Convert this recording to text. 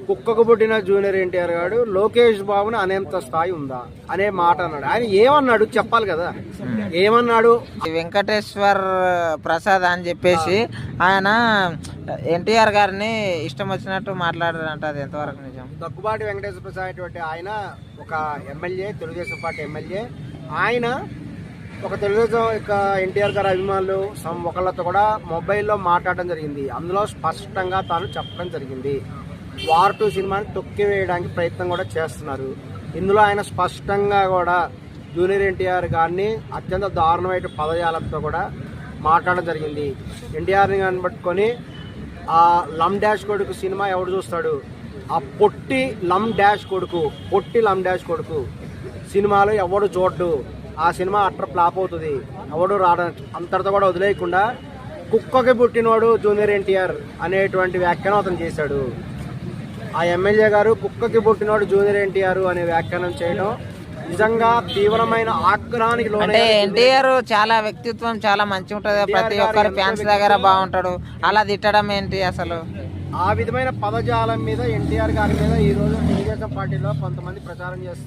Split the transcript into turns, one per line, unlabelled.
కుక్కకు పుట్టిన జూనియర్ ఎన్టీఆర్ గారు లోకేష్ బాబుని అనేంత స్థాయి ఉందా అనే మాట అన్నాడు. ఆయన ఏమన్నాడు చెప్పాలి కదా, ఏమన్నాడు?
వెంకటేశ్వర్ ప్రసాద్ అని చెప్పేసి ఆయన ఎన్టీఆర్ గారిని ఇష్టం వచ్చినట్టు మాట్లాడారంట. అది ఎంతవరకు నిజం?
దగ్గుబాటి వెంకటేశ్వర ప్రసాద్ అటువంటి ఆయన ఒక ఎమ్మెల్యే, తెలుగుదేశం పార్టీ ఎమ్మెల్యే. ఆయన ఒక తెలుగుదేశం యొక్క ఎన్టీఆర్ గారి అభిమానులు ఒకళ్ళతో కూడా మొబైల్లో మాట్లాడడం జరిగింది. అందులో స్పష్టంగా తాను చెప్పడం జరిగింది, వార్ 2 సినిమాని తొక్కివేయడానికి ప్రయత్నం కూడా చేస్తున్నారు. ఇందులో ఆయన స్పష్టంగా కూడా జూనియర్ ఎన్టీఆర్ గారిని అత్యంత దారుణమైన పదజాలంతో కూడా మాట్లాడడం జరిగింది. ఎన్టీఆర్ని కనబట్టుకొని ఆ లమ్ డాష్ కొడుకు సినిమా ఎవడు చూస్తాడు, ఆ పొట్టి లమ్ డాష్ కొడుకు సినిమాలో ఎవడు చూడ్డు, ఆ సినిమా అట్టర్ ఫ్లాప్ అవుతుంది, ఎవడు రావడానికి అంతటితో కూడా వదిలేయకుండా కుక్కకి పుట్టినవాడు జూనియర్ ఎన్టీఆర్ అనేటువంటి వ్యాఖ్యానం అతను చేశాడు. ఆ ఎమ్మెల్యే గారు కుక్కకి పుట్టినవాడు జూనియర్ ఎన్టీఆర్ అనే వ్యాఖ్యానం చేయడం నిజంగా తీవ్రమైన ఆగ్రహానికి
అంటే ఎన్టీఆర్ చాలా వ్యక్తిత్వం చాలా మంచి ఉంటది, ప్రతి ఒక్కరి ఫ్యాన్స్ దగ్గర బాగుంటాడు, అలా తిట్టడం ఏంటి అసలు?
ఆ విధమైన పదజాలం మీద ఎన్టీఆర్ గారి మీద ఈ రోజు తెలుగుదేశం పార్టీలో కొంతమంది ప్రచారం చేస్తున్నారు.